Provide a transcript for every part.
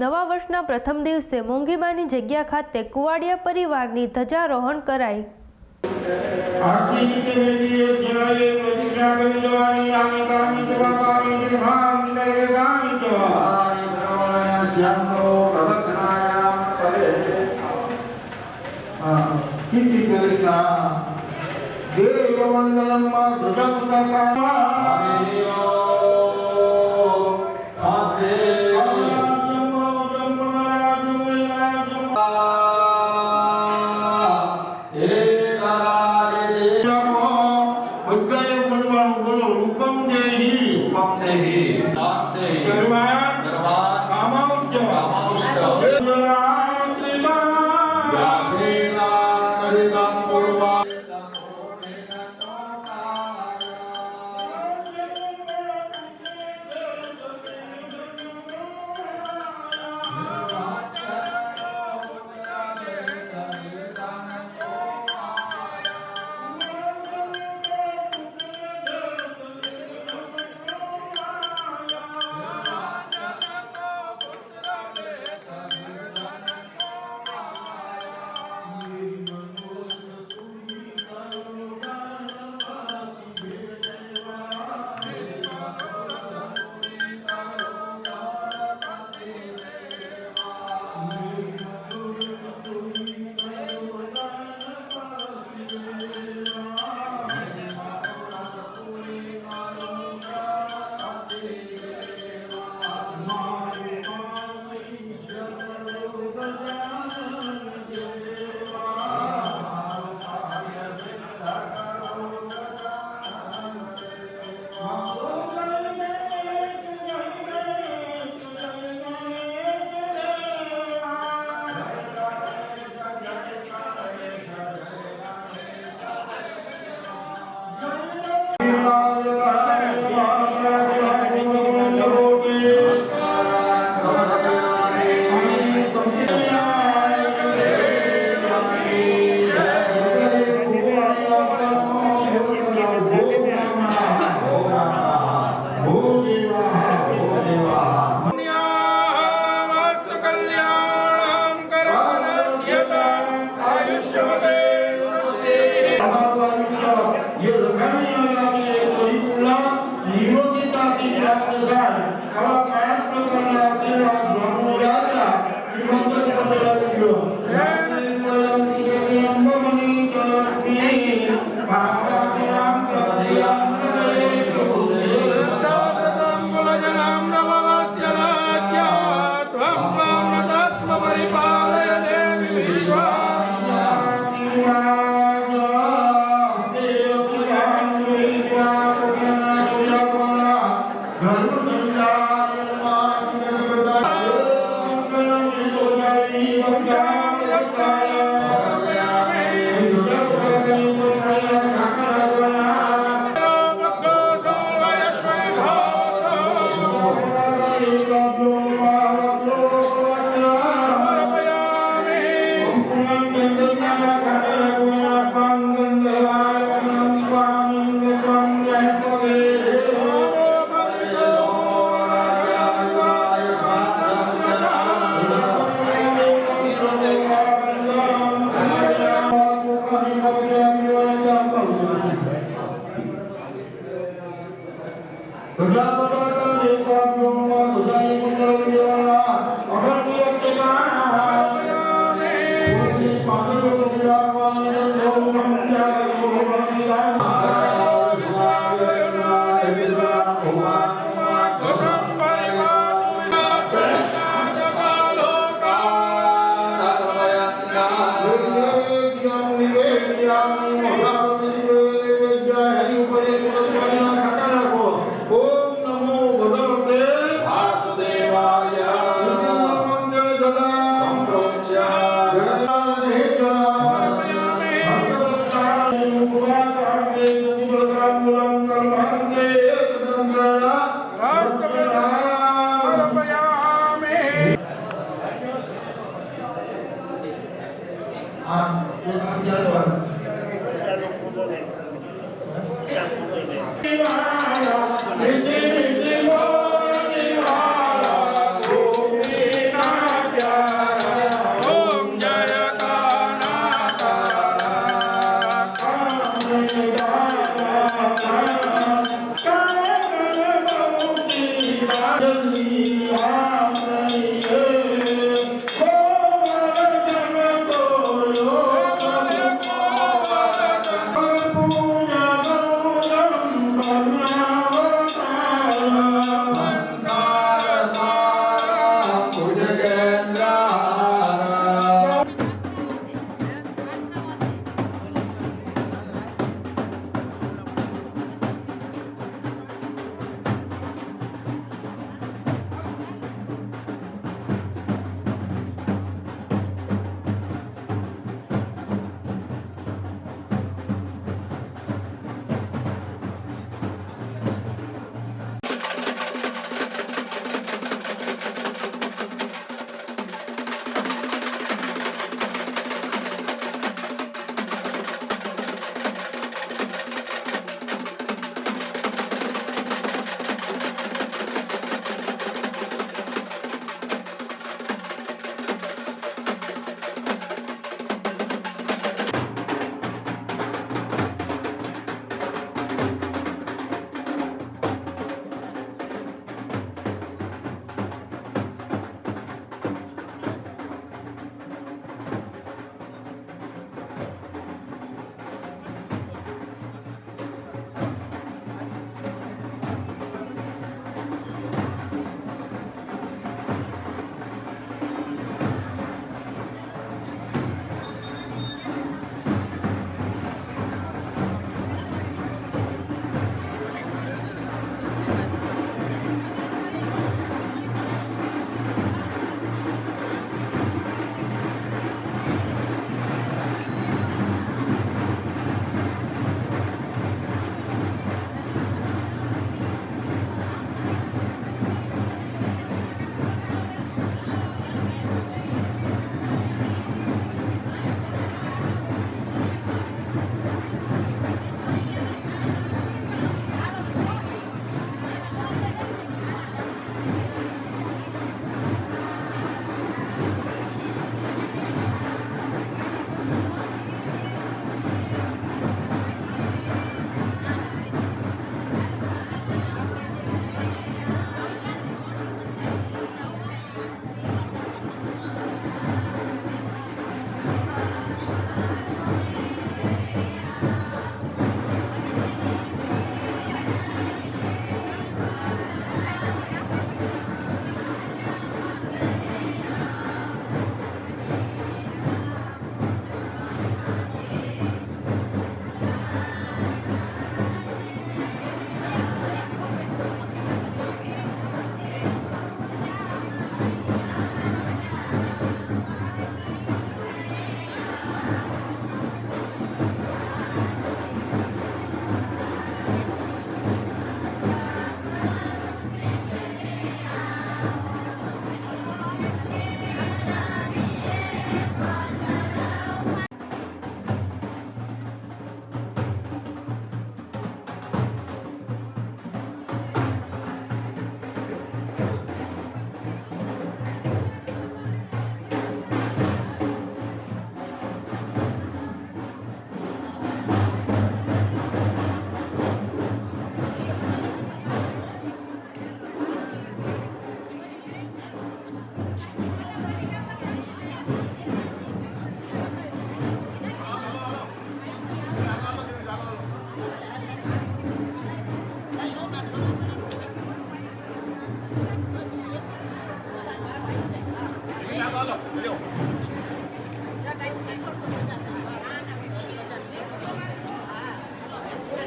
નવા વર્ષના પ્રથમ દિવસે મોંઘીબાની જગ્યા ખાતે કુવાડિયા પરિવારની ધ્વજારોહણ કરાઈ। Niti niti mo ni wala,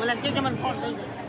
ઓલા કે મને ફોન લઈ જાય.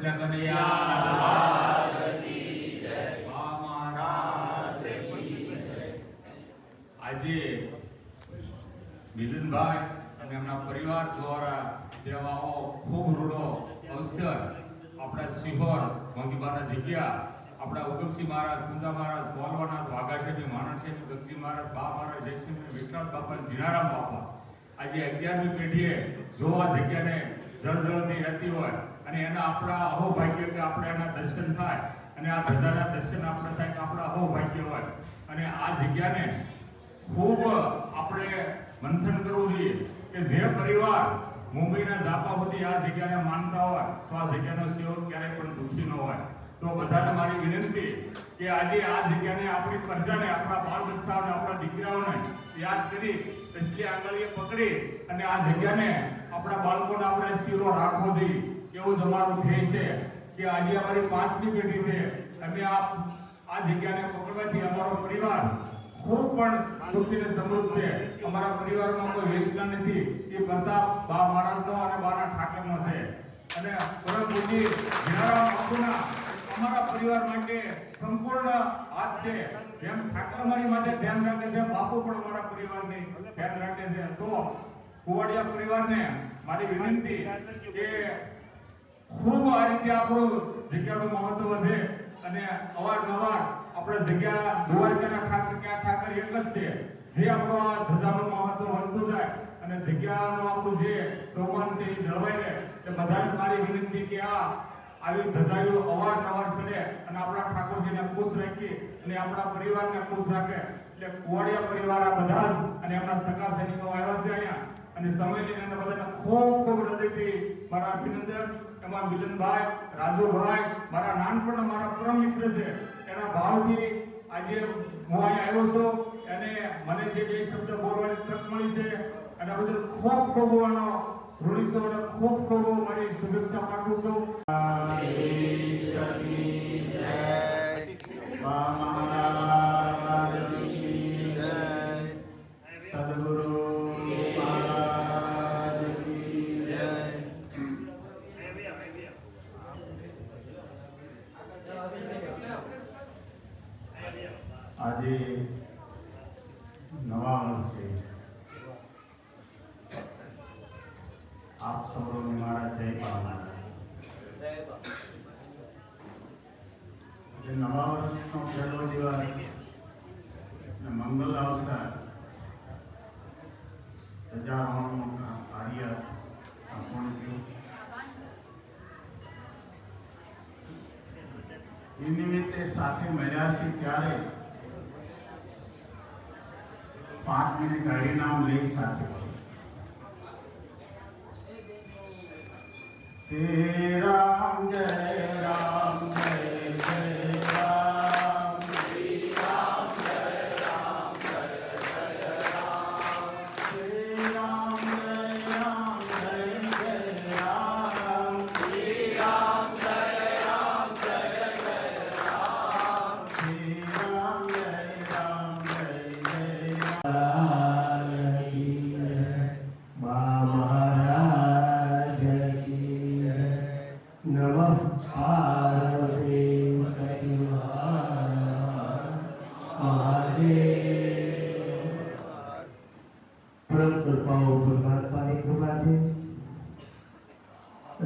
કૃષ્ણ કનૈયા કી જય, બા મહારાજ કી જય। આજે મિલનભાઈ અને એમના પરિવાર દ્વારા દેવાઓ ખૂબ રૂડો અવસર આપણા સિહોર મોંઘીબાના જગ્યા આપણા ઉગમસિંહ મહારાજ, પૂંજા મહારાજ, કોલવાનાથ, વાઘાશેઠી, માણસેઠી, ગગજી મહારાજ, બા મહારાજ, જયસિંહ, વિઠ્ઠલ બાપા, જીનારામ બાપા આજે 11મી પેઢીએ જો આ જગ્યાને જળજળતી રહેતી હોય અને એના આપણા અહોભાગ્ય કે આપણે એના દર્શન થાય અને આ ધજાના દર્શન આપણે થાય કે આપણા અહોભાગ્ય હોય અને આ જગ્યાને ખૂબ આપણે મંથન કરવું જોઈએ કે જે પરિવાર મુંબઈના ઝાપા સુધી આ જગ્યાને માનતા હોય તો આ જગ્યાનો સેવક ક્યારેય પણ દુઃખી ન હોય। તો બધાને મારી વિનંતી કે આજે આ જગ્યાને આપણી પ્રજાને, આપણા બાળ બચ્ચાઓને, આપણા દીકરાઓને યાદ કરી તસલી આંગળીએ પકડી અને આ જગ્યાને આપણા બાળકોને આપણે સીરો રાખવો જોઈએ એવું જ અમારું ધ્યેય છે કે આજે અમારી 5મી પેઢી છે અમે આ જગ્યાને પકડવાથી અમારો પરિવાર ખૂબ પણ સુખી અને સમૃદ્ધ છે। અમારા પરિવારમાં કોઈ વેચના નથી, એ બધા બા મહારાજનો અને બાના ઠાકરનો છે અને પરમ પૂજ્ય જીનારામ બાપુના અમારા પરિવાર માટે સંપૂર્ણ હાથ છે। જેમ ઠાકર અમારી માટે ધ્યાન રાખે છે, બાપુ પણ અમારા પરિવારની ધ્યાન રાખે છે। તો કુવાડિયા પરિવારને મારી વિનંતી કે ખૂબ આ રીતે આપણું જગ્યાનું મહત્વ વધે અને અવારનવાર આપણે જગ્યા દ્વારકાના ઠાકર કે આ ઠાકર એક જ છે, જે આપણો આ ધજાનું મહત્વ વધતું જાય અને જગ્યાનું આપણું જે સન્માન છે એ જળવાઈ રહે। તે બધાને મારી વિનંતી કે આવી ધજાઓ અવારનવાર સડે અને આપણા ઠાકોરજીને ખુશ રાખી અને આપણા પરિવારને ખુશ રાખે। એટલે કુવાડિયા પરિવાર આ બધા જ અને એમના સગા સૈનિકો આવ્યા છે અહીંયા અને સમય લઈને એમને બધાને ખૂબ ખૂબ હૃદયથી મારા અભિનંદન। એમાં મિલનભાઈ, રાજુભાઈ મારા નાનપણના મારા પરમ મિત્ર છે, એના ભાવથી આજે હું અહીંયા આવ્યો છું અને મને જે બે શબ્દ બોલવાની તક મળી છે અને આ બદલ ખૂબ ખૂબ આનો ઋણી છું અને ખૂબ ખૂબ મારી શુભેચ્છા પાઠવું છું। સદગુરુ મહારાજ કી જય। આજે નવા વર્ષે આપ સૌને મારા જય પામનાર। નવા વર્ષનો પહેલો દિવસ મંગલ અવસર ધજારોહણનું કાર્ય સંપૂર્ણ થયું। એ નિમિત્તે સાથે મળ્યા છે ત્યારે 5 મિનિટ હરિનામ લઈ સાથે શ્રી રામ જય રામ જય જય રામ, શ્રી રામ જય રામ જય જય રામ, શ્રી રામ જય રામ જય જય રામ, શ્રી રામ જય રામ જય જય રામ, શ્રી રામ જય રામ જય જય રામ। બા મહારાજ કી જય। નમઃ પાર્વતી પતે મહાદેવ। પરમ કૃપાઓ પરમાત્માની કૃપા છે।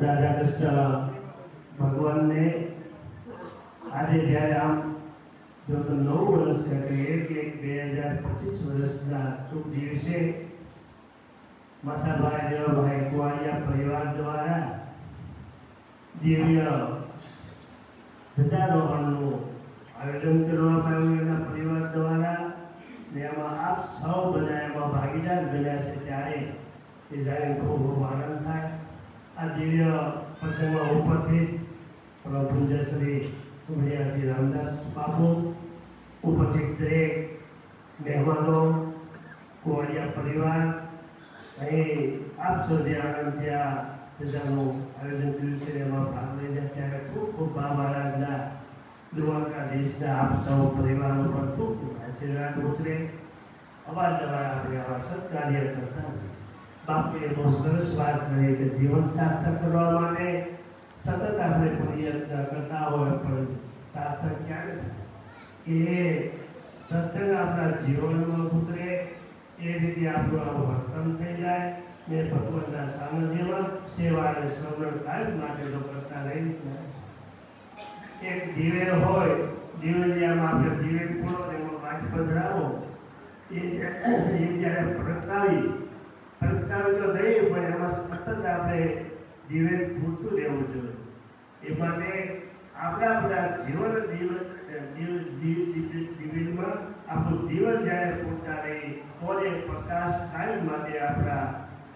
રાધા કૃષ્ણ ભગવાનને આજે જ્યારે આમ જો તો 9 વર્ષ છે કે 1/1/2025 વર્ષના શુભ દિવસે માસાભાઈ દેવભાઈ કુવાડિયા પરિવાર દ્વારા દિવ્ય ધજારોહણનું આયોજન કરવામાં આવ્યું એના પરિવાર દ્વારા ને એમાં આપ સૌ બધા એમાં ભાગીદાર બન્યા છે ત્યારે એ જાણીને ખૂબ ખૂબ આનંદ થાય। આ દિવ્ય પ્રસંગમાં ઉપરથી પૂજ્ય શ્રી સુભૈયાજી રામદાસ બાપુ, ઉપસ્થિત દરેક મહેમાનો, કુવાડિયા પરિવાર અહીં આપ સુધી આનંદથી આ ધજાનું આયોજન કર્યું છે એમાં ભાગ લઈને ત્યારે ખૂબ ખૂબ બા મહારાજના દ્વારકાધીશના આપ સૌ પરિવારો પર ખૂબ આશીર્વાદ ઉતરે। અવારનવાર આપણે આવા સત્કાર્ય કરતા બાપુએ બહુ સરસ વાત કરી કે જીવન સાર્થક કરવા માટે સતત આપણે પ્રયત્ન કરતા હોય પણ સાર્થક ક્યારે થાય કે સત્સંગ આપણા જીવનમાં ઉતરે એ રીતે આપણું આવું વર્તન થઈ જાય ને ભગવાનના સાનિધ્યમાં સેવા અને શ્રવણ કાયમ માટે જો કરતા રહી જાય. એક દિવેલ હોય, દિવેલિયામાં આપણે દિવેલ પૂરો એમાં વાટ પધરાવો એ જ્યારે પ્રગટાવી તો નહીં પણ એમાં સતત આપણે દિવેલ પૂરતું રહેવું જોઈએ. એ માટે આપણા દિવેલમાં આપણું દિવેલ જ્યારે પૂરતા રહી તો એ પ્રકાશ કાયમ માટે આપણા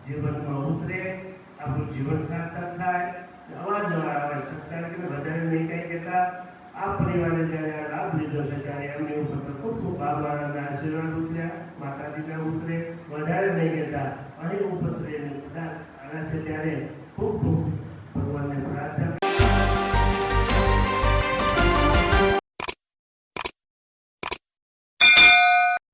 જીવનમાં ઉતરે, આપણું જીવન સાર્થક થાય. અવારનવાર આવે સત્કાર કે વધારે નહીં કંઈ કહેતા આ પરિવારે જ્યારે આ લાભ લીધો છે ત્યારે એમની ઉપર તો ખૂબ ખૂબ આભાર અને આશીર્વાદ ઉતર્યા, માતાજીના ઉતરે, વધારે નહીં કહેતા અહીં ઉપસરે બધા આવ્યા છે ત્યારે ખૂબ ખૂબ